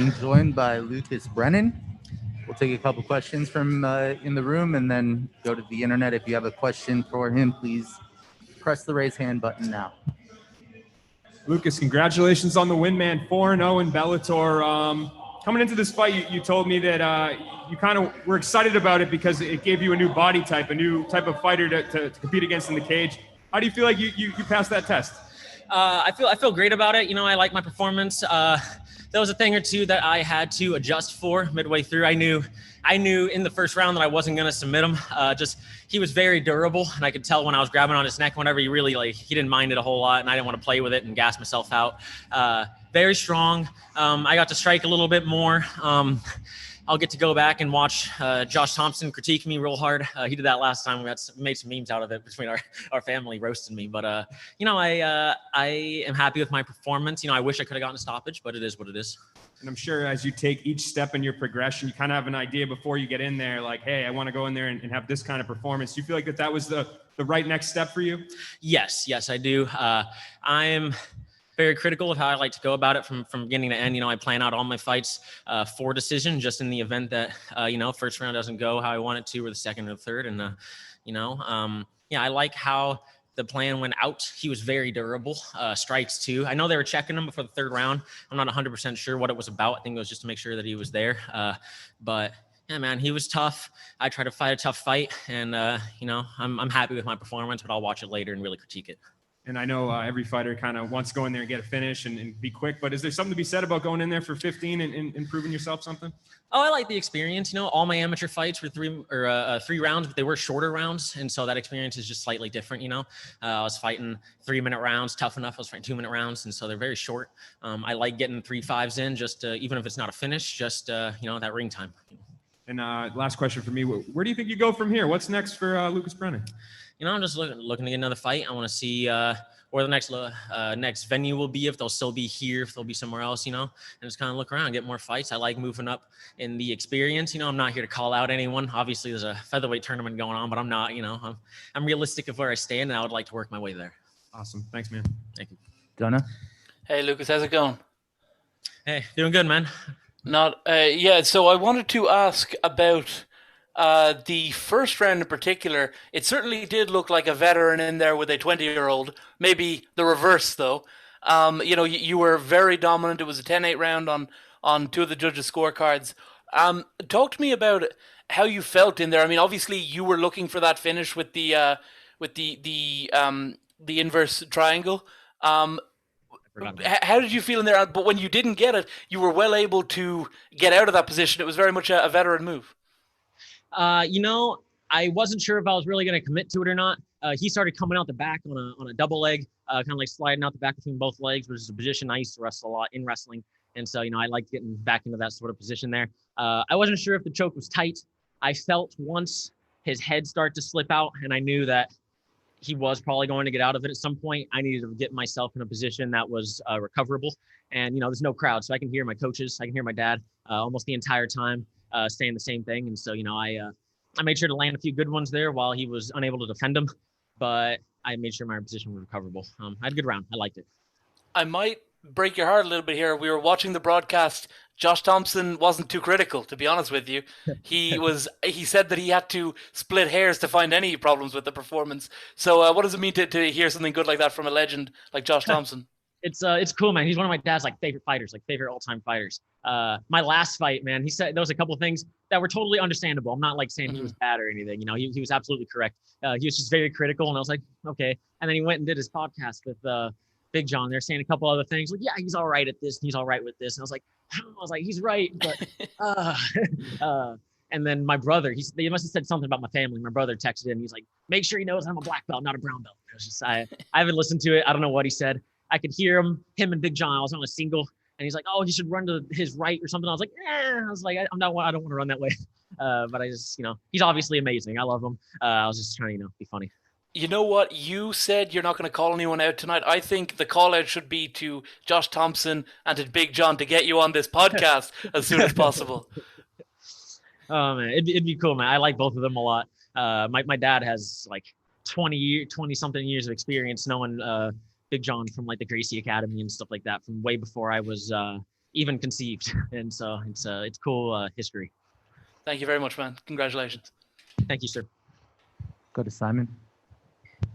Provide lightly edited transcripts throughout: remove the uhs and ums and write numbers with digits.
being joined by Lucas Brennan. We'll take a couple questions from in the room and then go to the internet. If you have a question for him, please press the raise hand button now. Lucas, congratulations on the win, man. 4-0 in Bellator. Coming into this fight, you told me that you kind of were excited about it because it gave you a new body type, a new type of fighter to compete against in the cage. How do you feel like you passed that test? I feel great about it. I like my performance. There was a thing or two that I had to adjust for midway through. I knew in the first round that I wasn't going to submit him. He was very durable, and I could tell when I was grabbing on his neck whenever he didn't mind it a whole lot, and I didn't want to play with it and gas myself out. Very strong. I got to strike a little bit more. I'll get to go back and watch Josh Thompson critique me real hard. He did that last time. We made some memes out of it between our family roasting me. But, I am happy with my performance. I wish I could have gotten a stoppage, but it is what it is. And I'm sure as you take each step in your progression, you kind of have an idea before you get in there, like, hey, I want to go in there and have this kind of performance. Do you feel like that was the right next step for you? Yes, I do. I am very critical of how I like to go about it from beginning to end. I plan out all my fights for decision, just in the event that, first round doesn't go how I want it to, or the second or the third. And, I like how the plan went out. He was very durable. Strikes too. I know they were checking him before the third round. I'm not 100% sure what it was about. I think it was just to make sure that he was there. But yeah, man, he was tough. I tried to fight a tough fight, and I'm happy with my performance, but I'll watch it later and really critique it. And I know every fighter kind of wants to go in there and get a finish and be quick, but is there something to be said about going in there for 15 and proving yourself something? Oh, I like the experience. All my amateur fights were three rounds, but they were shorter rounds. And so that experience is just slightly different. I was fighting 3-minute rounds, tough enough. I was fighting 2-minute rounds. And so they're very short. I like getting 3-5s in, just even if it's not a finish, just, that ring time. And last question for me, where do you think you go from here? What's next for Lucas Brennan? I'm just looking to get another fight. I want to see where the next venue will be, if they'll still be here, if they'll be somewhere else, and just kind of look around, get more fights. I like moving up in the experience. I'm not here to call out anyone. Obviously, there's a featherweight tournament going on, but I'm not. I'm realistic of where I stand, and I would like to work my way there. Awesome. Thanks, man. Thank you. Donna? Hey, Lucas, how's it going? Hey, doing good, man. So I wanted to ask about the first round in particular. It certainly did look like a veteran in there with a 20-year-old. Maybe the reverse, though. You were very dominant. It was a 10-8 round on two of the judges' scorecards. Talk to me about how you felt in there. I mean, obviously you were looking for that finish with the inverse triangle. How did you feel in there? But when you didn't get it, you were well able to get out of that position. It was very much a veteran move. I wasn't sure if I was really going to commit to it or not. He started coming out the back on a double leg, kind of like sliding out the back between both legs, which is a position I used to wrestle a lot in wrestling. And so, I liked getting back into that sort of position there. I wasn't sure if the choke was tight. I felt once his head started to slip out, and I knew that he was probably going to get out of it at some point. I needed to get myself in a position that was recoverable. And, there's no crowd, so I can hear my coaches. I can hear my dad almost the entire time saying the same thing. And so, I made sure to land a few good ones there while he was unable to defend them. But I made sure my position was recoverable. I had a good round. I liked it. I might break your heart a little bit here. We were watching the broadcast. Josh Thompson wasn't too critical, to be honest with you. He said that he had to split hairs to find any problems with the performance. So what does it mean to hear something good like that from a legend like Josh Thompson? It's cool, man. He's one of my dad's favorite fighters, favorite all-time fighters. My last fight, man, he said there was a couple of things that were totally understandable. I'm not saying he was bad or anything. He was absolutely correct. He was just very critical, and I was like, okay. And then he went and did his podcast with Big John. They're saying a couple other things, like, yeah, he's all right at this, and he's all right with this. And I was like, he's right, but and then my brother, he must have said something about my family. My brother texted in. He's like, make sure he knows I'm a black belt, not a brown belt. It was just I haven't listened to it. I don't know what he said. I could hear him and Big John. I was on a single, and he's like, "Oh, he should run to his right or something." I was like, I don't want to run that way. But I just, he's obviously amazing. I love him. I was just trying to, be funny. You know what? You said you're not going to call anyone out tonight. I think the call out should be to Josh Thompson and to Big John to get you on this podcast as soon as possible. Oh man, it'd be cool, man. I like both of them a lot. My dad has 20 something years of experience knowing Big John from the Gracie Academy and stuff like that from way before I was even conceived. And so it's cool history. Thank you very much, man. Congratulations. Thank you, sir. Go to Simon.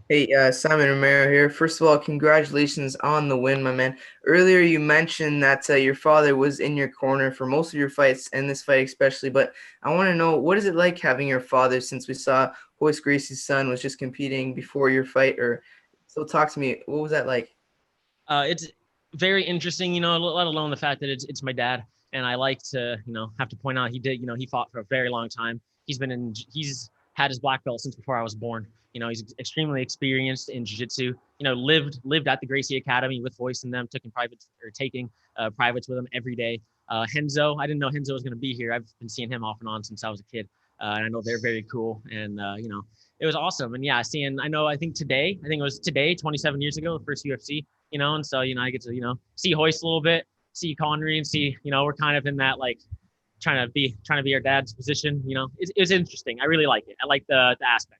Hey, Simon Romero here. First of all, congratulations on the win, my man. Earlier, you mentioned that your father was in your corner for most of your fights, and this fight especially. But I want to know, what is it like having your father, since we saw Royce Gracie's son was just competing before your fight? So talk to me. What was that like? It's very interesting, let alone the fact that it's my dad. And I like to, have to point out he fought for a very long time. He's had his black belt since before I was born. He's extremely experienced in jiu-jitsu, lived at the Gracie Academy with Royce and them, taking privates with him every day. Henzo, I didn't know Henzo was going to be here. I've been seeing him off and on since I was a kid. And I know they're very cool. And, it was awesome. And yeah, I think it was today, 27 years ago, the first UFC, and so, I get to, see Royce a little bit, see khronry, and see, we're kind of in that, like, trying to be our dad's position. It's interesting. I really like it. I like the aspect.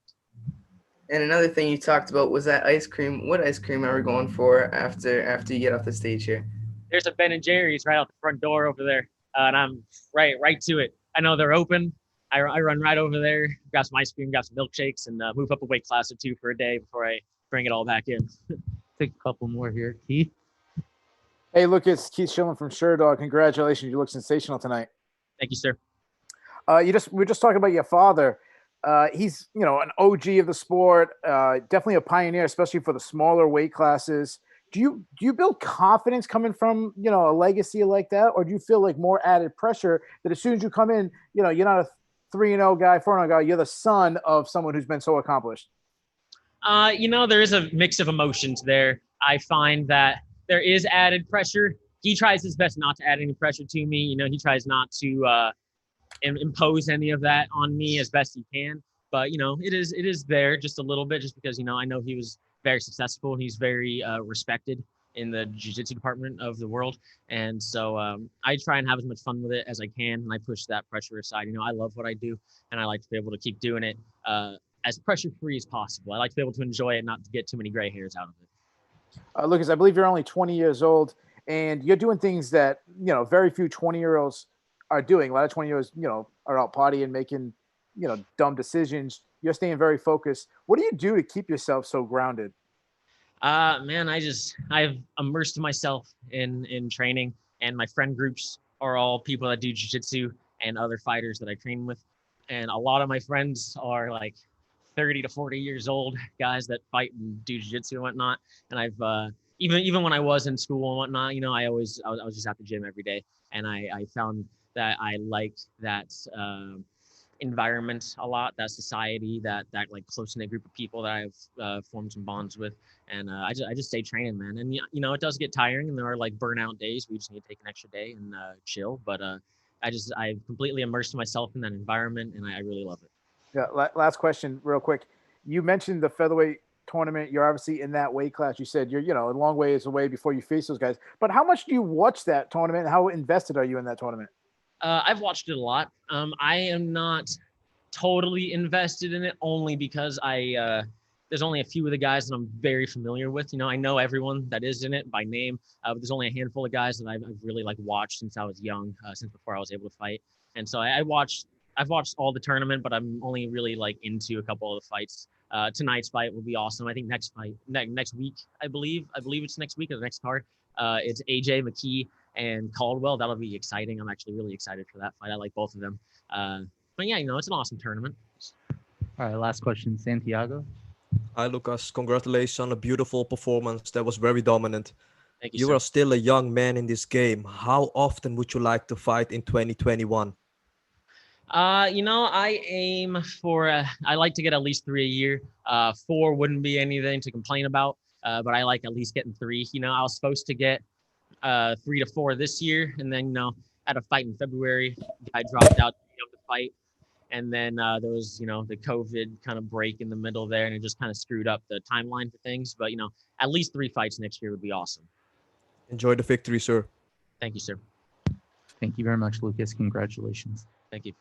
And another thing you talked about was that ice cream. What ice cream are we going for after you get off the stage here? There's a Ben & Jerry's right out the front door over there, and I'm right to it. I know they're open. I run right over there, got some ice cream, got some milkshakes, and move up a weight class or two for a day before I bring it all back in. Take a couple more here. Keith? Hey, Lucas. Keith Schilling from Sherdog. Congratulations. You look sensational tonight. Thank you, sir. We were just talking about your father. He's, an OG of the sport, definitely a pioneer, especially for the smaller weight classes. Do you build confidence coming from, a legacy like that? Or do you feel like more added pressure that as soon as you come in, you're not a 3-0 guy, 4-0 guy, you're the son of someone who's been so accomplished? There is a mix of emotions there. I find that there is added pressure. He tries his best not to add any pressure to me. He tries not to impose any of that on me as best he can. But, it is there just a little bit, just because, I know he was very successful. He's very respected in the jiu-jitsu department of the world. And so I try and have as much fun with it as I can. And I push that pressure aside. I love what I do, and I like to be able to keep doing it as pressure-free as possible. I like to be able to enjoy it, not to get too many gray hairs out of it. Lucas, I believe you're only 20 years old, and you're doing things that, very few 20-year-olds are doing. A lot of 20-year-olds, are out partying, making, dumb decisions. You're staying very focused. What do you do to keep yourself so grounded? Man, I've immersed myself in training, and my friend groups are all people that do jiu-jitsu and other fighters that I train with. And a lot of my friends are like 30 to 40 years old guys that fight and do jiu-jitsu and whatnot. And I've, even when I was in school and whatnot, I was just at the gym every day. And I found that I like that environment a lot, that society, that like close-knit group of people that I've formed some bonds with. And I just stay training, man. And it does get tiring, and there are like burnout days. We just need to take an extra day and chill. But I've completely immersed myself in that environment, and I really love it. Yeah. Last question, real quick. You mentioned the featherweight tournament. You're obviously in that weight class. You said you're, a long ways away before you face those guys. But how much do you watch that tournament? How invested are you in that tournament? I've watched it a lot. I am not totally invested in it, only because there's only a few of the guys that I'm very familiar with. I know everyone that is in it by name, but there's only a handful of guys that I've really watched since I was young, since before I was able to fight. And so I've watched all the tournament, but I'm only really into a couple of the fights. Tonight's fight will be awesome. I think next week, I believe it's next week or the next card. It's AJ McKee and Caldwell. That'll be exciting. I'm actually really excited for that fight. I like both of them. But yeah, it's an awesome tournament. All right, last question, Santiago. Hi, Lucas. Congratulations on a beautiful performance. That was very dominant. Thank you. You are still a young man in this game. How often would you like to fight in 2021? I aim for, I like to get at least 3 a year. 4 wouldn't be anything to complain about, but I like at least getting 3. I was supposed to get 3 to 4 this year, and then, at a fight in February, I dropped out of the fight. And then there was, the COVID kind of break in the middle there, and it just kind of screwed up the timeline for things. But, at least 3 fights next year would be awesome. Enjoy the victory, sir. Thank you, sir. Thank you very much, Lucas. Congratulations. Thank you.